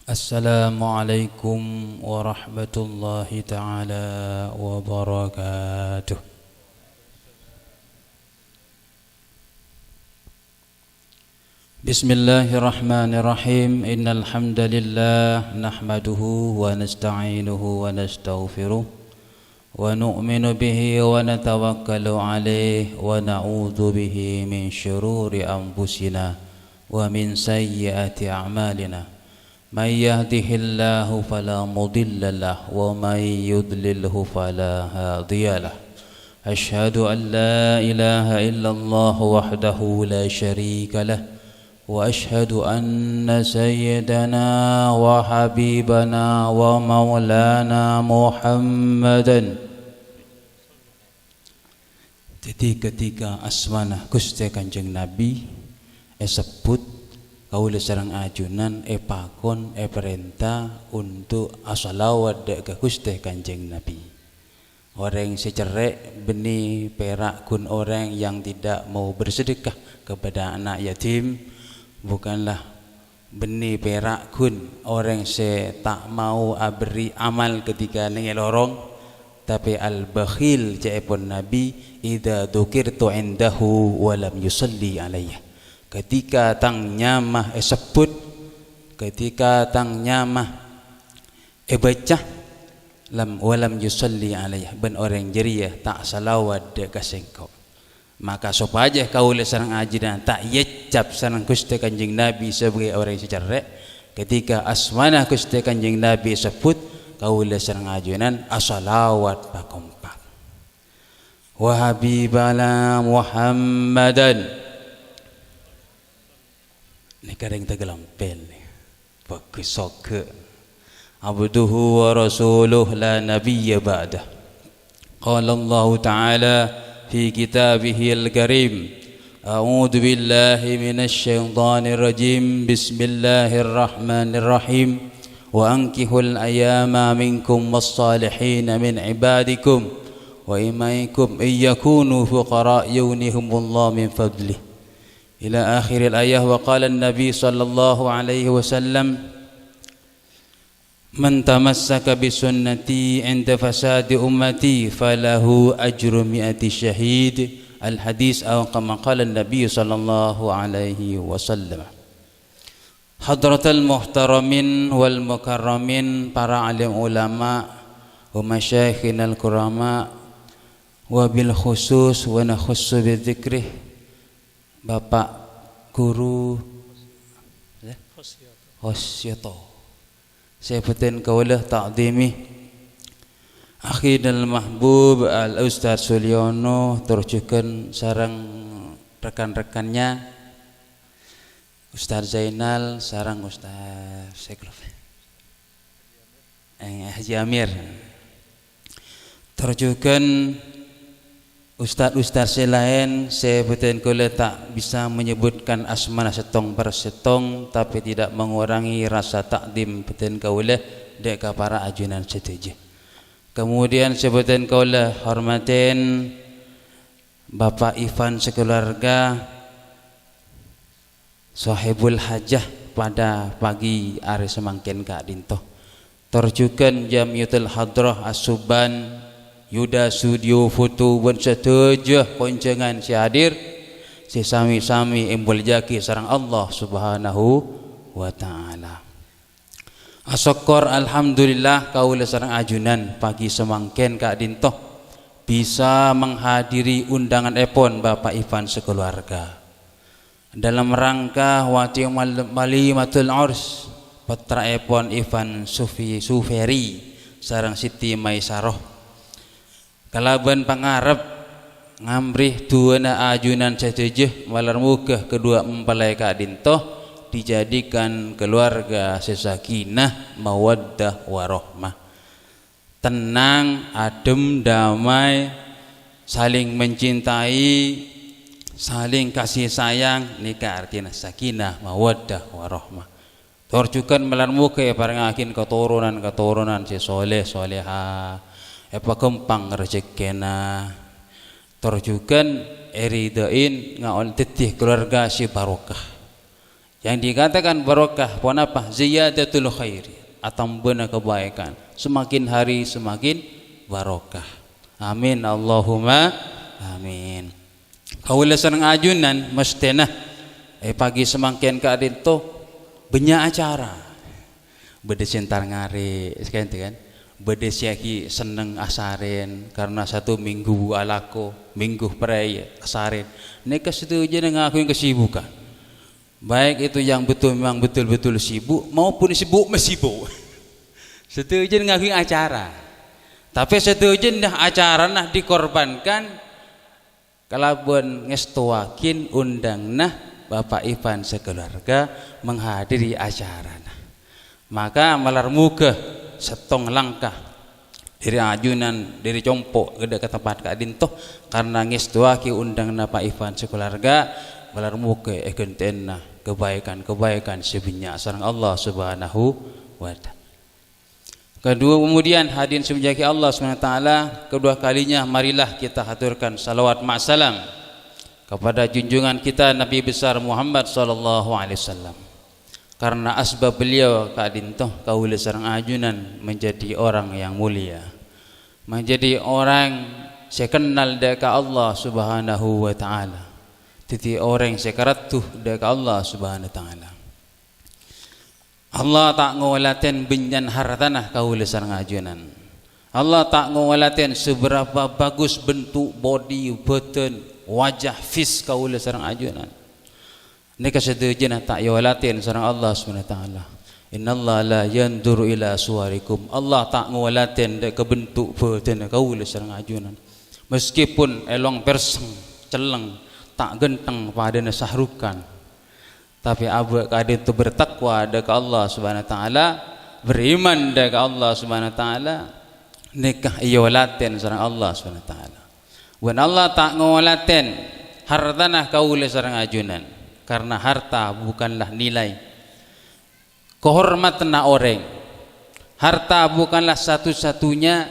Assalamualaikum warahmatullahi ta'ala wabarakatuh. Bismillahirrahmanirrahim. Innal hamdalillah nahmaduhu wa nasta'inuhu wa nastaghfiruh wa nu'minu bihi wa natawakkalu alayhi wa na'udzu bihi min syururi anfusina wa min sayyiati a'malina. من يهده الله فلا مضل له ومن يضلله فلا هادي له أشهد أن لا إله إلا الله وحده لا شريك له وأشهد أن سيدنا وحبيبنا ومولانا محمدا. Jadi ketika asmanah Gusti Kanjeng Nabi sebut kaula sareng ajunan pakon perintah untuk asalawat ke Gusti Kanjeng Nabi. Orang secerek benih perak kun orang yang tidak mau bersedekah kepada anak yatim, bukanlah benih perak kun orang se tak mau beri amal ketika nengi lorong, tapi al-bakhil jaipun Nabi idza dzukirtu indahu wa lam yusalli alayya. Ketika tang nyamah sebut, ketika tang nyamah baca lam walam yusalli alaih, ben orang jeriah tak salawat de kasengkau, maka sopaja kaula sareng ajidan tak yecap sareng Gusti Kanjeng Nabi sebagai orang secerek. Ketika asmanah Gusti Kanjeng Nabi sebut, kaula sareng ajunan asalawat pakompak wa habibana Muhammadan. Ini kadang tegelampel nih, bagus sok abduhu wa rasuluh la nabiyya ba'dah. Qala Allah Ta'ala fi kitabih al-karim, a'udzu billahi minasy syaithanir rajim, bismillahirrahmanirrahim, wa ankihul ayama minkum was-salihin min ibadikum wa imaikum iyyakunu fuqara yughnihumullahu min fadlihi ila akhiril ayah. Wa qala an-nabi sallallahu alaihi wasallam, man tamassaka bi sunnati 'inda fasadi ummati falahu ajru mi'ati syahid. Al-hadis aw kama qala an-nabi sallallahu alaihi wasallam. Hadratal muhtaramin wal mukarramin, para alim ulama wa masyayikhinal kurama, wa bil khusus wa nakhussu bi dzikrih Bapak Guru Khosyato, saya betin kaulah takdimi akhidal mahbub al-Ustaz Sulyono, terjukan sarang rekan-rekannya Ustaz Zainal sarang Ustaz Haji Amir, terjukan Ustaz-ustaz lain. Saya betul kula tak bisa menyebutkan asmana setong per setong, tapi tidak mengurangi rasa takdim betul kula dek para ajunan setuju. Kemudian sebutan kula hormatin Bapak Ivan sekeluarga sahibul hajah pada pagi hari semangkin Kak Dinto, terjukan Jamiatul Hadrah As-Suban Yuda studio foto pun setuju koncengan si hadir si sami-sami embul jaki sarang Allah subhanahu wa ta'ala. Asyukur alhamdulillah kaula sarang ajunan pagi semangken Kak Dinto bisa menghadiri undangan epon Bapak Ivan sekeluarga dalam rangka wati malimatul urs patra epon Ivan Suferi sarang Siti Maisaroh. Kalaban pangarep ngamrih tuana ajunan setuju malar muka kedua mempelai Kak Dinto dijadikan keluarga sesakinah mawaddah warahmah, tenang, adem, damai, saling mencintai, saling kasih sayang, nikah artinya sakinah mawaddah warahmah. Torjukan malar muka parengakin keturunan si soleh soleha kempang rezekina, torjukan eridain ngaon tetih keluarga si barokah Yang dikatakan barokah pun apa? Ziyadatul khairi, tambahna kebaikan. Semakin hari semakin barokah. Amin Allahumma amin. Kaula sareng ajunan mestena pagi semangkian ka adinto banyak acara. Bede sentar ngare sekian kan. Bede siaki seneng asaren karena satu minggu alako, minggu perai asaren. Neka situ aja ngakuin kesibukan. Baik itu yang memang betul-betul sibuk maupun sibuk mesibuk. Setuju ngakuin acara. Tapi setuju dah acara nah dikorbankan kalaupun ngestoakin undang nah Bapak Ivan sekeluarga menghadiri acara nah. Maka malar muka setong langkah dari ajunan dari compok ke tempat Kak Dintoh karena ngestoaki undang nah Pak Ivan sekeluarga malar muka ekentena kebaikan-kebaikan sebanyak sareng Allah Subhanahu wa taala. Kedua kemudian hadirin semuanya Allah SWT, kedua kalinya marilah kita haturkan salawat ma'salam kepada junjungan kita Nabi besar Muhammad sallallahu alaihi wasallam. Karena asbab beliau kadintoh kaula sareng ajunan menjadi orang yang mulia. Menjadi orang saya kenal deka Allah Subhanahu wa taala. Titi orang saya karatuh deka Allah Subhanahu wa taala. Allah tak ngolaten benyan hartanah kaula sareng ajunan. Allah tak ngolaten seberapa bagus bentuk body, badan, wajah fis kaula sareng ajunan. Nika sedejana tak yolaten sareng Allah Subhanahu wa taala. Innallaha la yanduru ila suwarikum. Allah tak ngolaten dek bentuk badan kaula sareng ajunan. Meskipun elong perseng, celeng, tak genteng padana sahrukan. Tapi abak kadin itu bertakwa dekat Allah Subhanahu wa taala, beriman dekat Allah Subhanahu wa taala, nikah iolaten sareng Allah Subhanahu wa taala. Wan Allah tak ngolaten hartanah kaula sareng ajunan, karena harta bukanlah nilai kehormatan orang. Harta bukanlah satu-satunya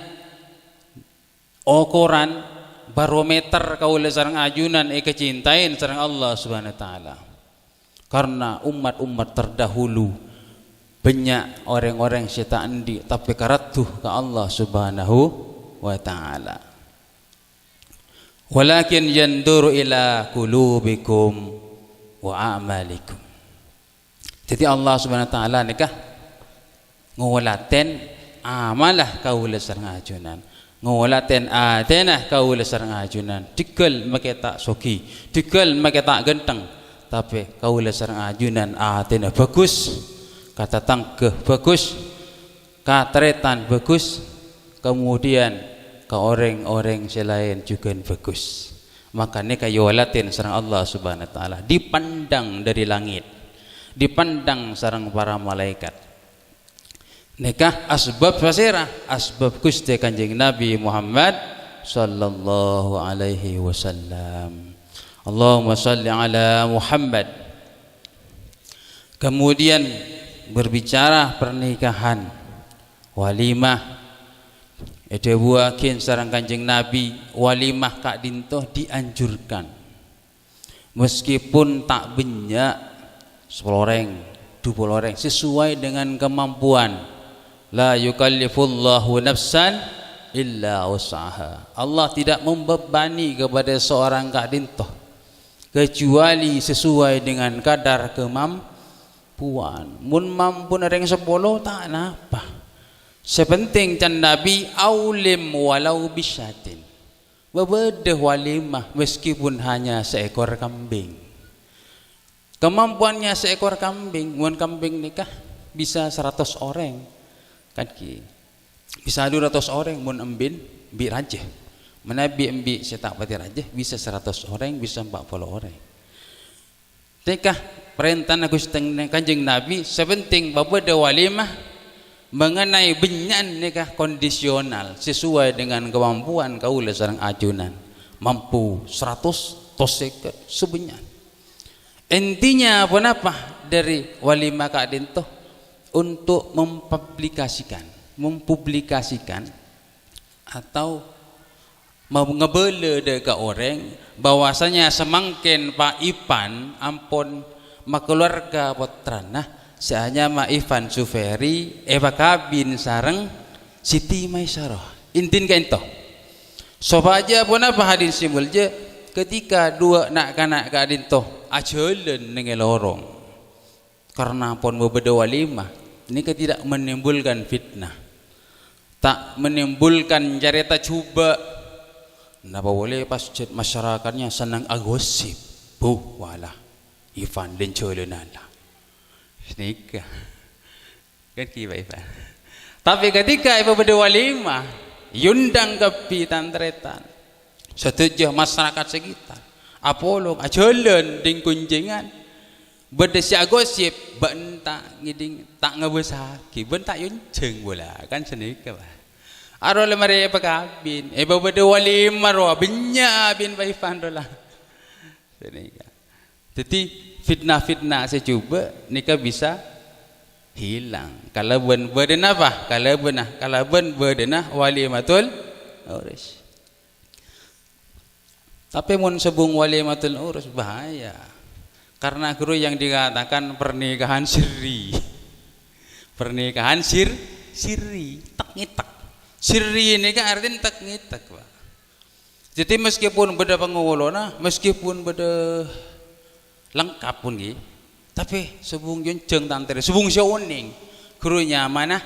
ukuran barometer kaula sareng ajunan kecintain sareng Allah Subhanahu wa taala. Karena umat-umat terdahulu banyak orang-orang syaitan andi tapi karatuh ke Allah Subhanahu wa taala. Walakin yanduru ila qulubikum wa a'malikum. Jadi Allah Subhanahu wa taala nikah ngolaten amalah kaula sareng ajunan. Ngolaten atenah kaula sareng ajunan. Dikel make tak soki, dikel make tak genteng. Tapi kaula sareng ajunan atena bagus, kata tangkeh bagus, katretan bagus, kemudian ke orang-orang selain juga bagus. Makanya kayolatin sareng Allah Subhanahu wa taala dipandang dari langit, dipandang sareng para malaikat. Nikah asbab fasirah, asbab Gusti Kanjeng Nabi Muhammad sallallahu alaihi wasallam. Allahumma salli ala Muhammad. Kemudian berbicara pernikahan, walimah. Ada buakin sareng Kanjeng Nabi, walimah Kak Dintoh dianjurkan. Meskipun tak banyak 10 orang, 20 orang sesuai dengan kemampuan. La yukallifullahu nafsan illa usaha. Allah tidak membebani kepada seorang Kak Dintoh kecuali sesuai dengan kadar kemampuan. Mun mampu nereng 10 tak napa. Sepenting can Nabi aulim walau bisyatin. Bebedah walimah meskipun hanya seekor kambing. Kemampuannya seekor kambing, mun kambing nikah bisa 100 orang. Kan bisa 200 orang mun embin bi rajah. Menabi embi setak pati raja bisa 100 orang, bisa 40 orang. Nikah perintah Gusti Kanjeng Nabi sepenting babada walimah mengenai benyan nikah kondisional sesuai dengan kemampuan kaula sareng ajunan. Mampu 100 tosek sebenyan. Intinya apa dari walimah Kak Dintoh untuk mempublikasikan atau mau ngebele dekat orang bahwasanya semangkin Pak Ipan ampun makeluarga potrana seanya ma Ivan Suferi Eva Kabin sareng Siti Maisaroh intin ka ento sopaja pun apa hadin simulje ketika dua nak kanak kadin toh ajalan dengan lorong karena pun berbeda walimah ini tidak menimbulkan fitnah tak menimbulkan cerita cuba napa boleh pas masyarakatnya senang agosip walah Ivan dan colenala nikah kan kiba Ivan tapi ketika ibu berbeda walimah yundang kepi tantretan setuju masyarakat sekitar apolong ajalan ding kunjingan berdesi agosip bentak ngiding tak ngebesaki bentak yunceng bola kan senika bah aro lemari apa kabin ibu berde walimah ro benya bin Ivan dola senika jadi fitnah-fitnah saya coba nikah bisa hilang kalau berdenah apa kalau berdenah walimatul urus tapi mun sebung walimatul urus bahaya karena guru yang dikatakan pernikahan sirri sirri tak ngitak sirri ini kan artinya tak ngitak Pak. Jadi meskipun beda pengulona meskipun beda lengkap pun gitu tapi sebung junceng tantri sebung sioning gurunya mana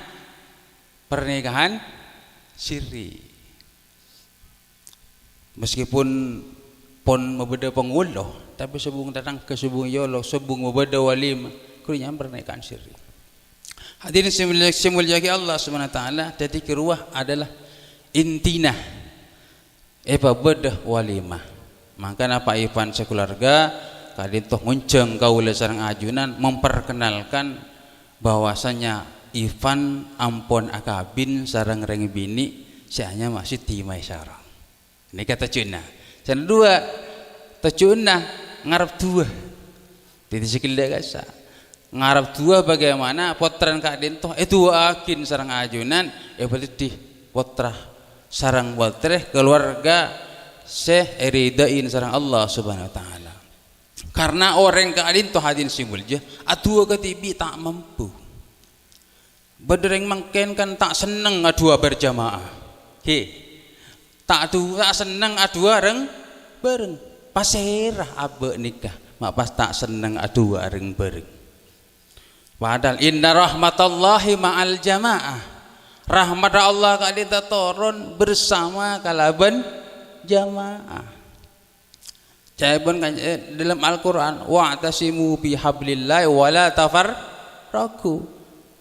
pernikahan sirri meskipun pon membeda pengulo tapi sebung datang ke sebung yolo sebung membeda walim gurunya pernikahan sirri hadirin simulyaki Allah subhanahu wa ta'ala jadi keruah adalah intina bedah walimah maka apa Ivan sekeluarga kadin toh ngunceng kaula sareng ajunan memperkenalkan bahwasanya Ivan ampon akabin sareng reng bini seanya masih timai sarang ini kata cuna dan dua tecuna ngarep dua jadi sekilda kasa ngarep dua bagaimana potran kadin toh itu akin sareng ajunan berarti potrah sareng potreh keluarga Syekh Eridain sareng Allah subhanahu wa ta'ala karena orang keadaan tu hadin simulja adua ketibi tak mampu bedereng mangken kan tak seneng adua berjamaah tak seneng adua reng bareng paserah abe nikah mak pas tak seneng adua reng bareng padahal inna rahmatallahi ma'al jamaah rahmat Allah kadita turun bersama kalaban jamaah Jawaban kan dalam Al-Quran wa'tasimu bihablillah wala tafarraqu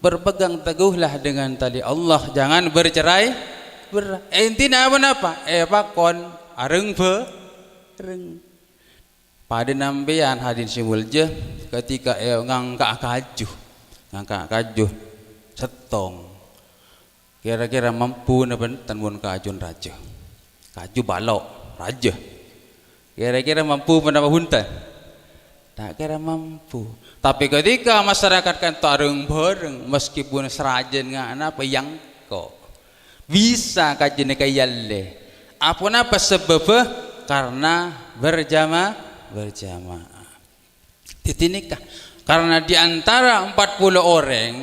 berpegang teguhlah dengan tali Allah jangan bercerai intinya apa pakon areng bereng pada nambean hadin simulja ketika ngangkat kajuh setong kira-kira mampu naben tanbun kajun raja kaju balok raja kira-kira mampu menambah hunta tak kira mampu tapi ketika masyarakat kan tarung bareng meskipun serajen ngana apa yang kok bisa kajian kayalle apa sebab karena berjamaah titinikah karena diantara 40 orang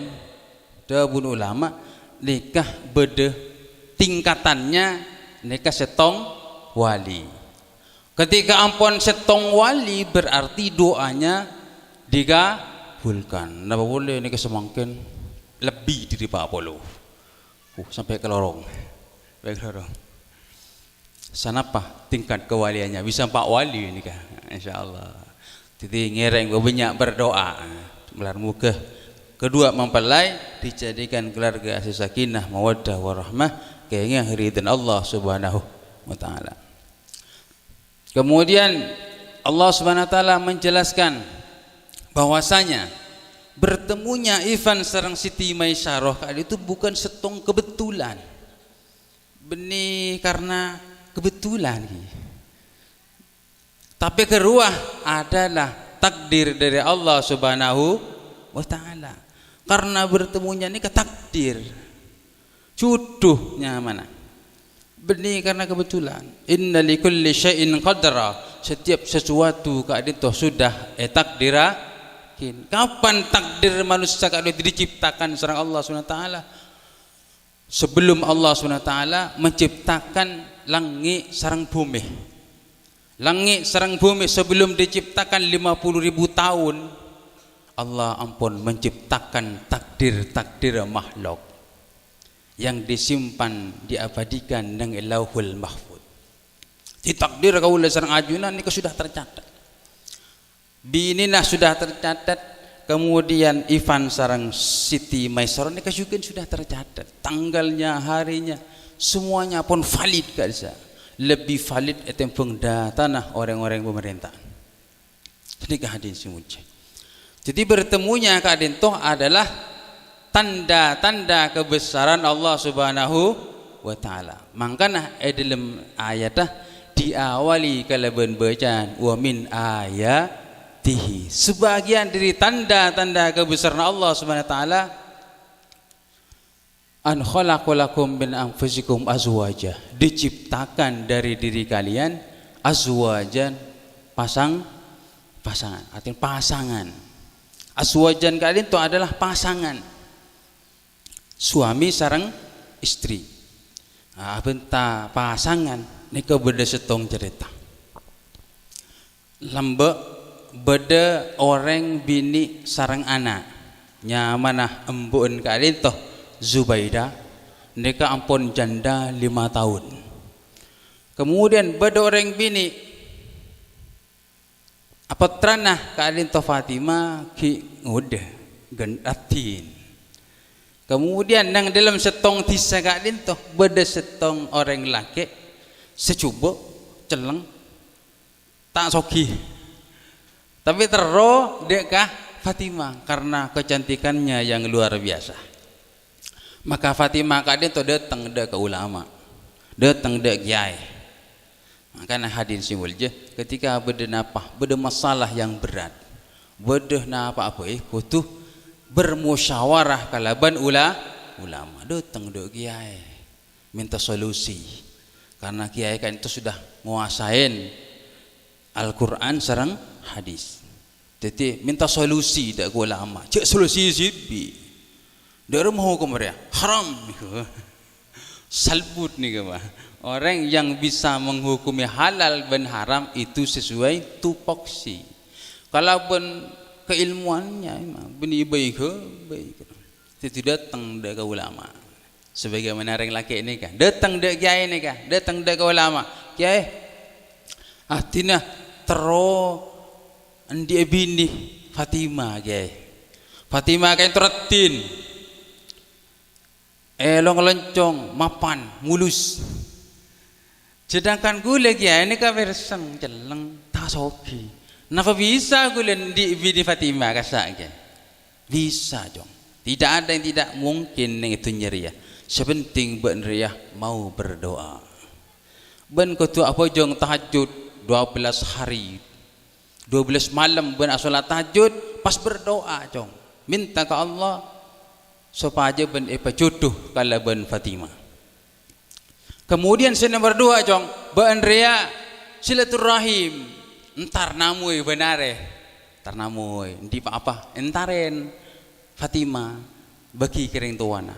dabun ulama nikah beda tingkatannya nikah setong wali ketika ampun setong wali berarti doanya dikabulkan. Napa boleh ini kesemangkin lebih dari 40. Sampai ke lorong. Sana apa tingkat kewaliannya bisa 4 wali ini kan insyaallah. Jadi ngereng banyak berdoa. Melar muka. Kedua mempelai dijadikan keluarga sakinah mawaddah warahmah kayaknya ridhan Allah Subhanahu wa taala. Kemudian Allah Subhanahu wa taala menjelaskan bahwasanya bertemunya Ivan sareng Siti Maisaroh kali itu bukan setong kebetulan. Benih karena kebetulan. Tapi keruah adalah takdir dari Allah Subhanahu wa taala. Karena bertemunya ini ketakdir. Jodohnya mana? Benih karena kebetulan. Inna likulli syai'in qadra. Setiap sesuatu keadaan itu sudah takdira yakin. Kapan takdir manusia kalau diciptakan sareng Allah Subhanahu wa taala? Sebelum Allah Subhanahu wa taala menciptakan langit sareng bumi. Langit sareng bumi sebelum diciptakan 50.000 tahun, Allah ampun menciptakan takdir-takdir makhluk yang disimpan, diabadikan nang Lauhul Mahfuz. Di takdir kaula sareng ajunan niku sudah tercatat. Bininah sudah tercatat, kemudian Ivan sareng Siti Maisarah niku juga sudah tercatat. Tanggalnya, harinya, semuanya pun valid kaisa. Lebih valid etempung tanah orang-orang pemerintahan. Jadi kehadiran semuanya. Jadi bertemunya keadaan toh adalah tanda-tanda kebesaran Allah Subhanahu wa taala. Mangkana dalam ayatah diawali kalaban bacaan wa min ayatihi. Sebagian dari tanda-tanda kebesaran Allah Subhanahu wa taala an khalaqalakum min anfusikum azwaja, diciptakan dari diri kalian azwajan, pasangan, artinya pasangan. Azwajan kalian itu adalah pasangan, suami sareng istri. Nah, benta pasangan nika beda setong cerita. Lembek beda orang bini sareng anak. Nyamanah embun kalian toh Zubaidah nika ampun janda 5 tahun. Kemudian beda orang bini apa tranah kalian toh Fatimah ki udah gendatin. Kemudian nang dalam setong tisa kalian toh beda setong orang laki secubo celeng tak soki. Tapi terus dekah Fatimah karena kecantikannya yang luar biasa. Maka Fatimah kalian toh datang dek ke ulama, datang dek kiai. Makanya hadirin simulja ketika beda masalah yang berat, beda apa butuh bermusyawarah kalaban ulama, datang dek kiai minta solusi. Karena kiai kan itu sudah menguasain Al-Quran sareng hadis. Jadi minta solusi dak ulama. Cek solusi sibi. Dak mau hukum dia haram. Salbut nih mah. Orang yang bisa menghukumi halal dan haram itu sesuai tupoksi. Kalau pun keilmuannya benih baik. Itu datang dak ulama. Sebagaimana orang laki ini kan datang dak kiai ini kan datang dak ulama. Kiai artinya tero andi bini Fatimah kiai. Fatimah kan teretin. Elong lencong mapan mulus. Sedangkan gula kiai ini kaversen celeng tasoki. Napa bisa gula di bini Fatimah kasak kiai? Bisa dong. Tidak ada yang tidak mungkin yang itu nyeriah. Sepenting benriah mau berdoa. Ben ketua apa jong tahajud 12 hari 12 malam ben salat tahajud pas berdoa jong minta ke Allah supaya ben jodoh kala ben Fatimah. Kemudian saya berdoa jong ben ria silaturahim entar namui benare entar namui di apa entaren Fatimah bagi kering tuana.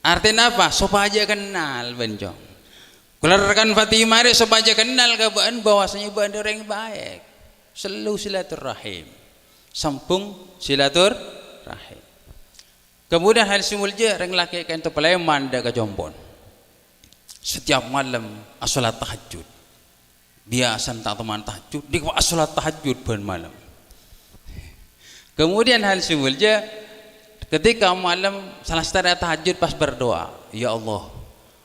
Artinya apa? Supaya kenal ben jong. Keluarkan Fatimah ini supaya kenal ke ben bahwasanya ben orang baik. Selalu silaturahim. Sampung silaturahim. Kemudian hal simulja orang laki kan tu peleman dah ke jombon. Setiap malam asolat tahajud. Biasa tak teman tahajud, di asolat tahajud ben malam. Kemudian hal simulja ketika malam salah satu tahajud pas berdoa, ya Allah,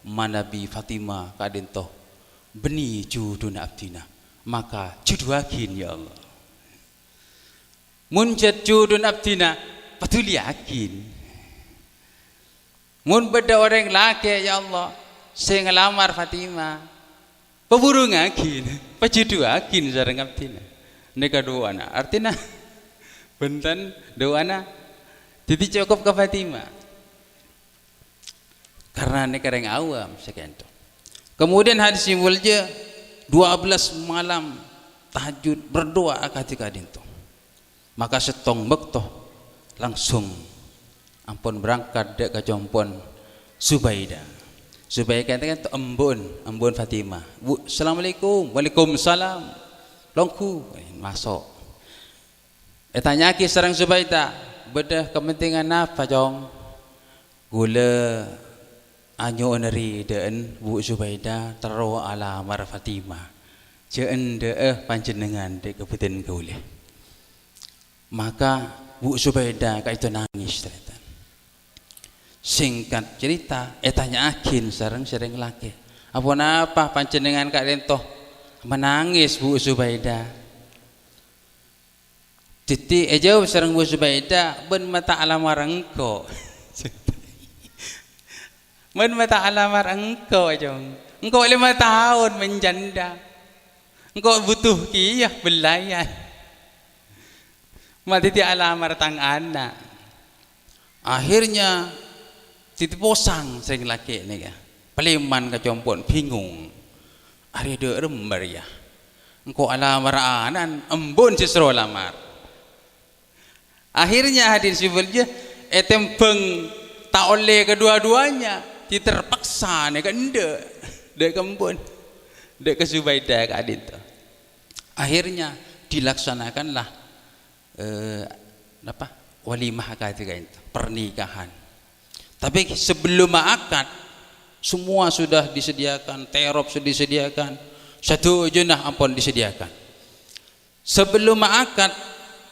manabi Fatimah kadintoh beni judun abdina, maka juduakin ya Allah. Munjat judun abdina, patul yakin. Mun beda orang laki ya Allah, saya ngelamar Fatimah, peburu ngakin, pajuduakin sareng abdina. Neka doana, artinya benten doana. Jadi cukup ke Fatimah. Karena ini kereng awam sekian tu. Kemudian hadis simbolnya 12 malam tahajud berdoa ketika itu. Maka setong bektoh langsung ampun berangkat dek ke jompon Subaidah. Subaidah kan tu embun Fatimah. Bu, assalamualaikum. Waalaikumsalam. Longku masuk. Tanya ki sareng Subaidah, bedah kepentingan apa jong? Gula anyo neri deun Bu Subaidah tero alamar Fatimah. Jeun deeh panjenengan dek kebetin gaule. Maka Bu Subaidah ka itu nangis ternyata. Singkat cerita, tanya akin sareng laki. Apa panjenengan kak rentoh menangis Bu Subaidah. Titi jawab sareng Bu Subaidah, ben mata alamar engkau. Ben mata alamar engkau jong. Engkau 5 tahun menjanda. Engkau butuh kiyah belayan. Mati alamar tang anak. Akhirnya titi posang sering laki ni ka. Peliman ka jompon bingung. Ari de rembar ya. Engkau alamar anan embun sisro lamar. Akhirnya hadin sibulnya etempeng tak oleh kedua-duanya terpaksa ni ka ende dek kembun dek ke Subaidah ka adin tu. Akhirnya dilaksanakanlah walimah ketika itu pernikahan. Tapi sebelum akad semua sudah disediakan, terop sudah disediakan, satu jenah ampun disediakan. Sebelum akad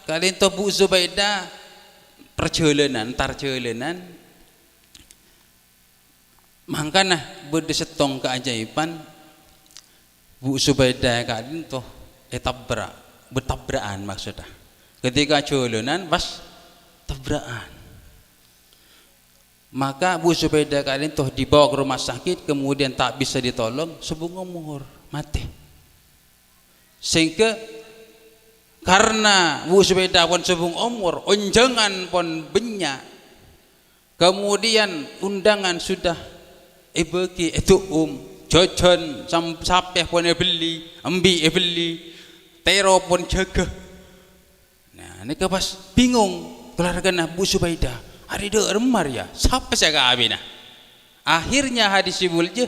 kali itu Bu Subaidah perjalanan makanya berdesetong keajaiban Bu Subaidah kali itu bertabrakan maksudnya. Ketika jalanan pas tabrakan. Maka Bu Subaidah kali itu dibawa ke rumah sakit, kemudian tak bisa ditolong, sebung umur mati. Sehingga karena Bu Subaidah pun sebung umur, unjangan pun banyak. Kemudian undangan sudah bagi itu jajan sampai pun beli, beli, tero pun jaga. Nah, ini pas bingung keluarga Bu Subaidah. Hari dia remar ya, siapa saya kawin? Akhirnya hadis sibulnya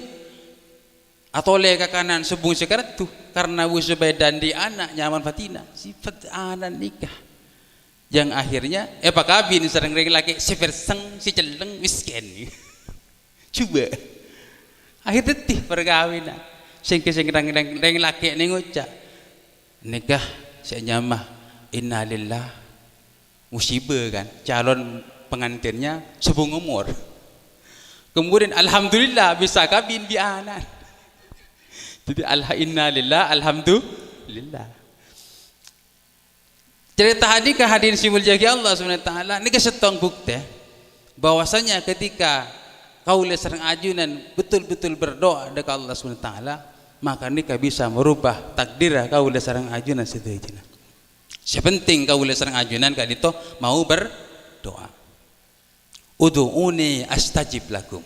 atau leka kanan sebung sekarat tu karena Bu Subaidah di anak nyaman Fatina sifat anak nikah yang akhirnya pak kabin sering laki si perseng si celeng miskin coba akhir tetih perkawinan sing reng laki ni ngucap nikah saya nyamah innalillah musibah kan calon pengantinnya sebung umur kemudian alhamdulillah bisa kabin di anak. Jadi innalillah alhamdulillah. Cerita hadis ke hadirin simul jagi Allah Subhanahu wa taala ini kesetong bukti bahwasanya ketika kaula sareng ajunan betul-betul berdoa dekat Allah Subhanahu wa taala maka nikah bisa merubah takdir kaula sareng ajunan sedaya. Sepenting kaula sareng ajunan kali itu mau berdoa. Ud'uni astajib lakum.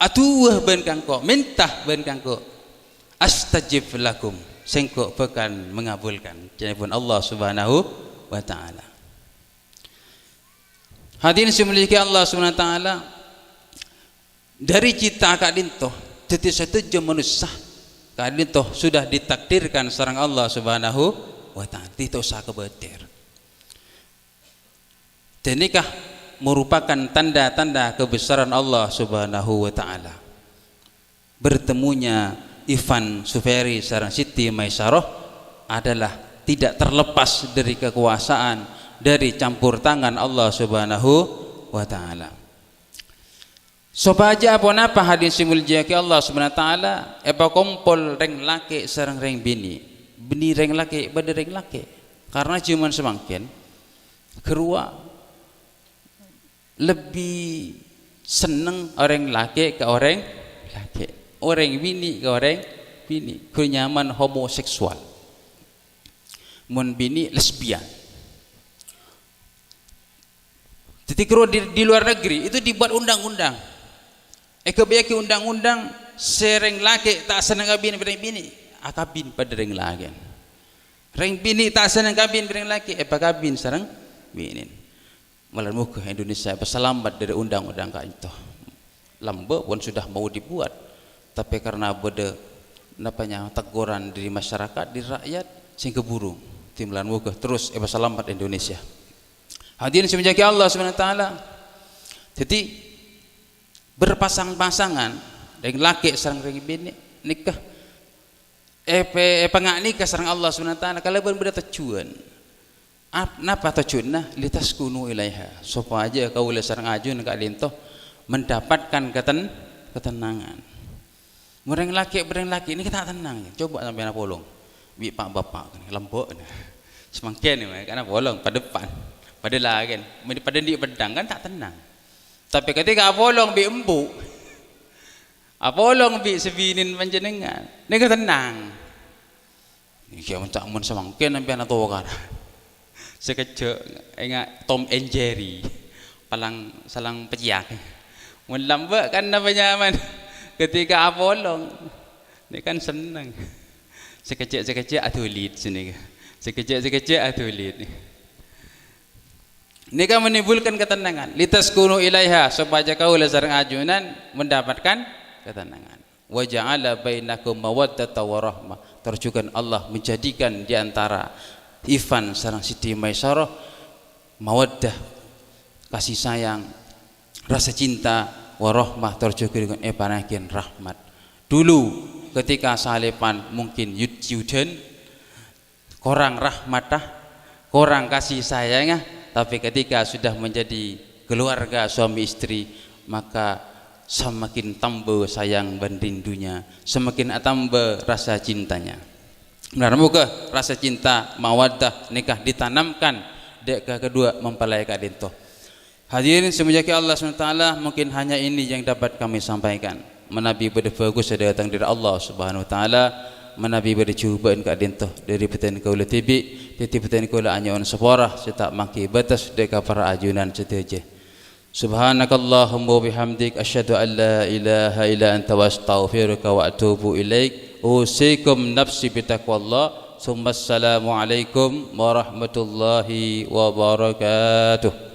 Atuh ben kangko minta ben kangko astajib lakum sengko pekan mengabulkan jangan Allah Subhanahu wa taala. Hadirin dimiliki Allah Subhanahu wa taala dari cita kadinto detik setuju manusia kadinto sudah ditakdirkan sareng Allah Subhanahu wa taala tidak usah kebetir. Dan nikah merupakan tanda-tanda kebesaran Allah Subhanahu wa taala. Bertemunya Ivan Suferi sareng Siti Maisaroh adalah tidak terlepas dari kekuasaan dari campur tangan Allah Subhanahu wa taala. Sopaja apa hadis simul jaki Allah Subhanahu wa taala kumpul reng laki sareng reng bini reng laki pada reng laki karena cuman semakin kedua lebih seneng orang laki ke orang laki, orang bini ke orang bini, kenyaman homoseksual, mun bini lesbian. Jadi kalau di luar negeri itu dibuat undang-undang. Kebiaki undang-undang sereng laki tak seneng kabin bini, akabin pada reng laki. Reng bini tak seneng kabin reng laki, kabin sareng minin melalui ke Indonesia berselambat dari undang-undang ka itu lambe pun sudah mau dibuat, tapi karena beda teguran dari masyarakat, di rakyat, sehingga keburu timlan muka terus berselambat Indonesia. Hadirin semenjaki Allah SWT. Jadi berpasang-pasangan dengan laki sareng bini nikah pengak nikah sareng Allah SWT kalau berbeda tujuan. Napa tujuannya? Litaskunu ilaiha, supaya kau sareng ajun ka lintoh mendapatkan ketenangan. Mereng laki ini kita tenang. Coba sampai nak bolong. Bi pak bapak kan lembok. Semakin ni karena bolong pada depan. Pada lah kan. Pada di pedang kan tak tenang. Tapi ketika bolong bi embu. Bolong bi sebinin panjenengan. Ni kan tenang. Ni kaya mencak mun semakin sampai nak tahu kan. Sekejap ingat Tom and Jerry. Salang peciak. Mun lambat kan apa nyaman. Ketika bolong, ini kan senang. Sekecil atulit sini. Sekecil atulit. Ini kan menimbulkan ketenangan. Litaskunu ilaiha, supaya kau sareng ajunan mendapatkan ketenangan. Wa ja'ala bainakum mawaddata wa rahmah. Terjukan Allah menjadikan di antara Ivan sareng Siti Maisarah mawaddah, kasih sayang, rasa cinta, warahmah terjuga dengan panakin rahmat. Dulu ketika salepan mungkin yuden korang rahmatah, korang kasih sayangnya, tapi ketika sudah menjadi keluarga suami istri maka semakin tambah sayang dan rindunya, semakin tambah rasa cintanya. Benar muka rasa cinta mawaddah nikah ditanamkan dek kedua mempelai kadinto. Hadirin semenjaki Allah SWT, mungkin hanya ini yang dapat kami sampaikan. Menabi berbagus ada datang dari Allah Subhanahu Wa Taala. Menabi bercubaan ke adintoh dari petan kaula tibi, titi petan kaula anyawan separah, setak maki batas deka para ajunan seteje. Subhanakallahumma bihamdik asyhadu an la ilaha illa anta wa astaghfiruka wa atubu ilaik. Usikum nafsi bitaqwallah. Assalamualaikum warahmatullahi wabarakatuh.